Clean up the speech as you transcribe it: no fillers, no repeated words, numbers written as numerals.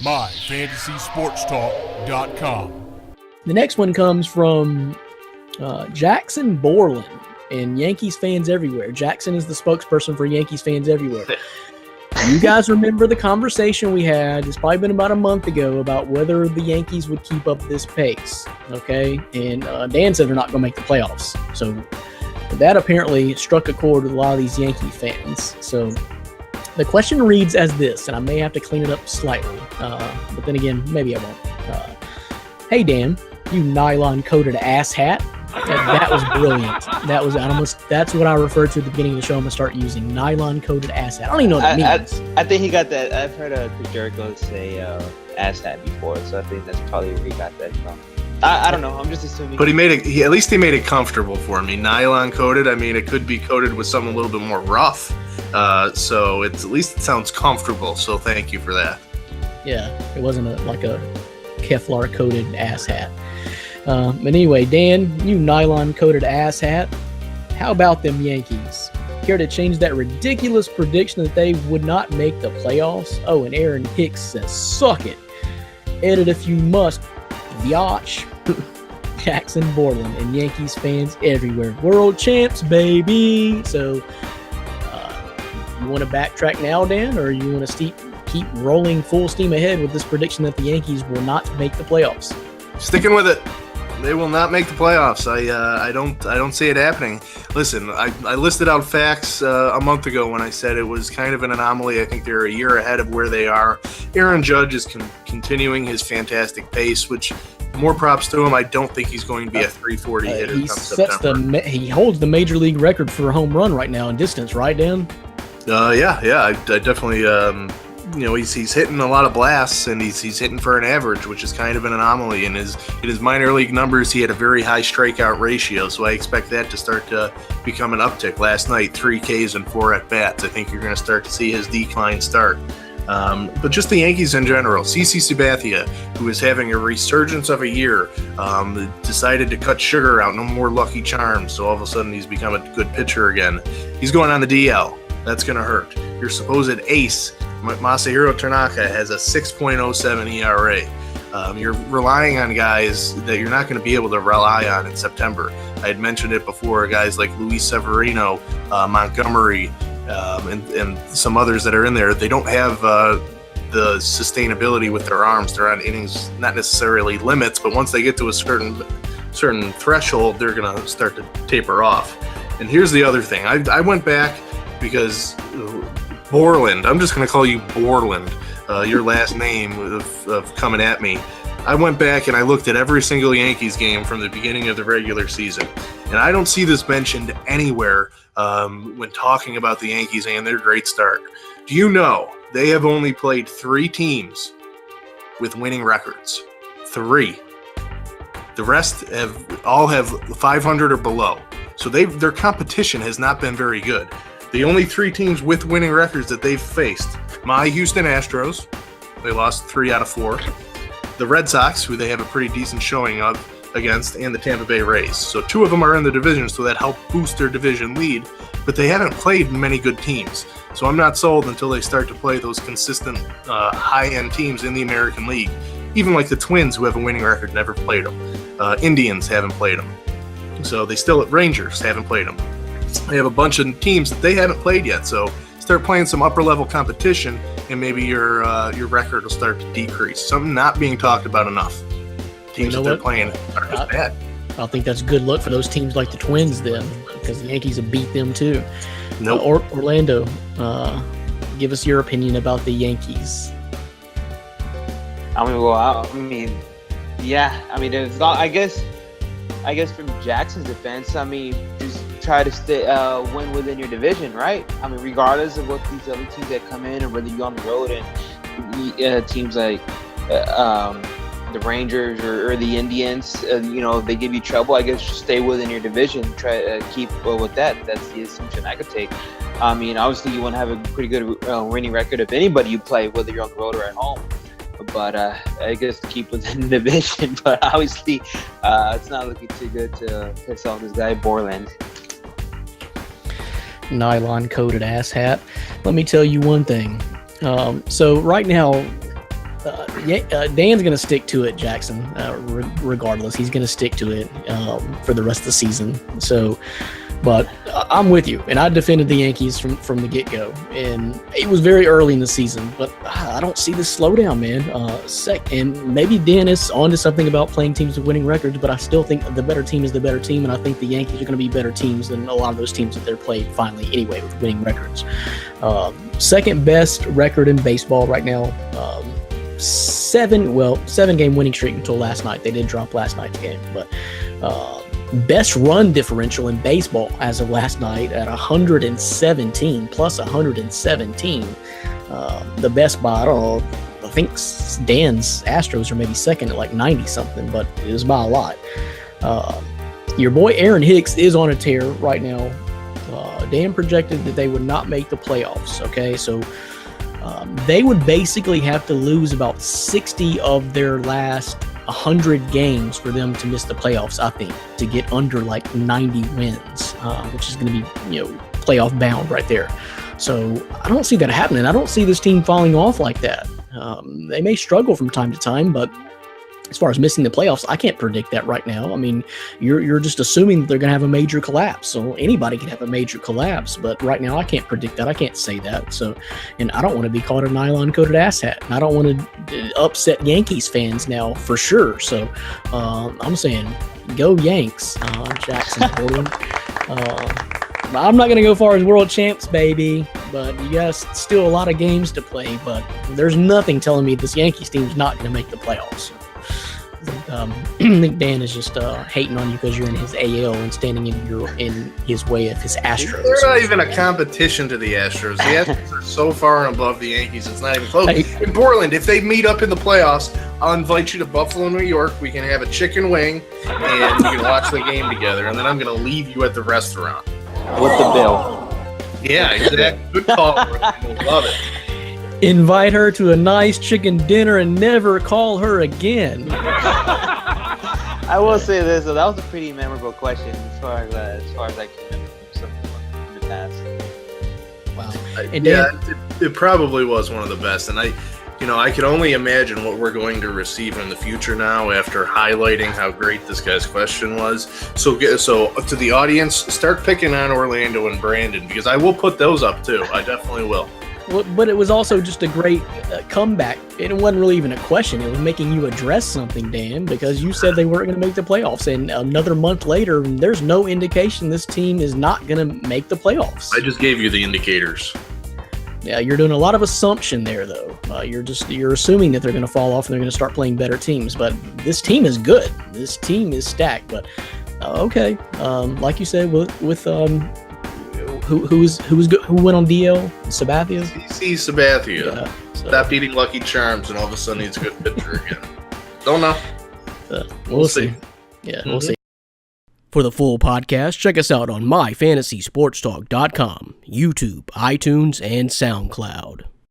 MyFantasySportsTalk.com. The next one comes from Jackson Borland and Yankees fans everywhere. Jackson is the spokesperson for Yankees fans everywhere. You guys remember the conversation we had, it's probably been about a month ago, about whether the Yankees would keep up this pace, okay? And Dan said they're not going to make the playoffs. So that apparently struck a chord with a lot of these Yankee fans. So the question reads as this, and I may have to clean it up slightly, but then again, maybe I won't. Hey, Dan, you nylon-coated asshat. That was brilliant. That's what I referred to at the beginning of the show. I'm going to start using nylon-coated asshat. I don't even know what that means. I think he got that. I've heard Chris Jericho say asshat before, so I think that's probably where he got that from. I don't know. I'm just assuming. But he made it comfortable for me. Nylon coated. I mean, it could be coated with something a little bit more rough. So at least it sounds comfortable. So thank you for that. Yeah, it wasn't like a Kevlar coated asshat. But anyway, Dan, you nylon-coated asshat, how about them Yankees? Care to change that ridiculous prediction that they would not make the playoffs? Oh, and Aaron Hicks says, suck it. Edit if you must. Biatch. Jackson Borland and Yankees fans everywhere. World champs, baby. So, you want to backtrack now, Dan, or you want to keep rolling full steam ahead with this prediction that the Yankees will not make the playoffs? Sticking with it. They will not make the playoffs. I don't see it happening. Listen, I listed out facts a month ago when I said it was kind of an anomaly. I think they're a year ahead of where they are. Aaron Judge is continuing his fantastic pace, which more props to him. I don't think he's going to be a 340 hitter come September. He holds the major league record for a home run right now in distance, right, Dan? Yeah. I definitely. He's hitting a lot of blasts, and he's hitting for an average, which is kind of an anomaly. In his minor league numbers, he had a very high strikeout ratio, so I expect that to start to become an uptick. Last night, 3 Ks and 4 at-bats. I think you're going to start to see his decline start. But just the Yankees in general. CC Sabathia, who is having a resurgence of a year, decided to cut sugar out. No more Lucky Charms, so all of a sudden he's become a good pitcher again. He's going on the DL. That's going to hurt. Your supposed ace, Masahiro Tanaka, has a 6.07 ERA. You're relying on guys that you're not going to be able to rely on in September. I had mentioned it before, guys like Luis Severino, Montgomery, and some others that are in there. They don't have the sustainability with their arms. They're on innings, not necessarily limits, but once they get to a certain threshold, they're going to start to taper off. And here's the other thing. I went back because Borland, I'm just going to call you Borland, your last name of coming at me. I went back and I looked at every single Yankees game from the beginning of the regular season, and I don't see this mentioned anywhere when talking about the Yankees and their great start. Do you know they have only played 3 teams with winning records? 3. The rest all have 500 or below. So their competition has not been very good. The only 3 teams with winning records that they've faced, my Houston Astros, they lost 3 out of 4. The Red Sox, who they have a pretty decent showing of against, and the Tampa Bay Rays. So 2 of them are in the division, so that helped boost their division lead, but they haven't played many good teams. So I'm not sold until they start to play those consistent high-end teams in the American League. Even like the Twins, who have a winning record, never played them. Indians haven't played them. So they still, Rangers haven't played them. They have a bunch of teams that they haven't played yet. So start playing some upper-level competition, and maybe your record will start to decrease. Something not being talked about enough. Teams that they're playing are just bad. I think that's good luck for those teams like the Twins then, because the Yankees have beat them too. Nope. Orlando, give us your opinion about the Yankees. There's I guess from Jackson's defense, just try to win within your division, right? Regardless of what these other teams that come in, or whether you're on the road and teams like the Rangers or the Indians, they give you trouble. I guess just stay within your division. Try to keep with that. That's the assumption I could take. Obviously, you want to have a pretty good winning record of anybody you play, whether you're on the road or at home. But I guess to keep within the division. But obviously, it's not looking too good to piss off this guy Borland. Nylon-coated asshat. Let me tell you one thing. So right now, Dan's going to stick to it, Jackson, regardless. He's going to stick to it for the rest of the season. So, but I'm with you, and I defended the Yankees from the get-go, and it was very early in the season, but I don't see this slowdown, man. And maybe Dan is onto something about playing teams with winning records, but I still think the better team is the better team, and I think the Yankees are going to be better teams than a lot of those teams that they're played finally anyway with winning records. Second best record in baseball right now. 7-game winning streak until last night. They did drop last night's game, but best run differential in baseball as of last night at 117 plus 117. The best by, I don't know, I think Dan's Astros are maybe second at like 90 something, but it was by a lot. Your boy Aaron Hicks is on a tear right now. Dan projected that they would not make the playoffs. Okay, so they would basically have to lose about 60 of their last 100 games for them to miss the playoffs, I think, to get under like 90 wins, which is going to be, playoff bound right there. So I don't see that happening. I don't see this team falling off like that. They may struggle from time to time, but as far as missing the playoffs, I can't predict that right now. I mean, you're just assuming that they're going to have a major collapse. So anybody can have a major collapse, but right now I can't predict that. I can't say that. So, and I don't want to be called a nylon-coated asshat. And I don't want to upset Yankees fans now for sure. So I'm saying go Yanks, Jackson Portland. I'm not going to go far as world champs, baby, but you guys still a lot of games to play. But there's nothing telling me this Yankees team's not going to make the playoffs. I think Dan is just hating on you because you're in his AL and standing in his way of his Astros. They're not even a competition to the Astros. The Astros are so far and above the Yankees, it's not even close. In Portland, if they meet up in the playoffs, I'll invite you to Buffalo, New York. We can have a chicken wing, and we can watch the game together, and then I'm going to leave you at the restaurant. With the bill. Yeah, exactly. Good call. Love it. Invite her to a nice chicken dinner and never call her again. I will say this, though, that was a pretty memorable question as far as I can remember something in the past. Wow. And it probably was one of the best, and I can only imagine what we're going to receive in the future now after highlighting how great this guy's question was. So to the audience, start picking on Orlando and Brandon, because I will put those up too. I definitely will. But it was also just a great comeback. It wasn't really even a question. It was making you address something, Dan, because you said they weren't going to make the playoffs. And another month later, there's no indication this team is not going to make the playoffs. I just gave you the indicators. Yeah, you're doing a lot of assumption there, though. You're assuming that they're going to fall off and they're going to start playing better teams. But this team is good. This team is stacked. But okay, like you said, with who went on DL? Sabathia? CC Sabathia. Yeah, so. Stopped eating Lucky Charms, and all of a sudden he's a good pitcher again. Don't know. We'll see. Yeah, we'll see. For the full podcast, check us out on myfantasysportstalk.com, YouTube, iTunes, and SoundCloud.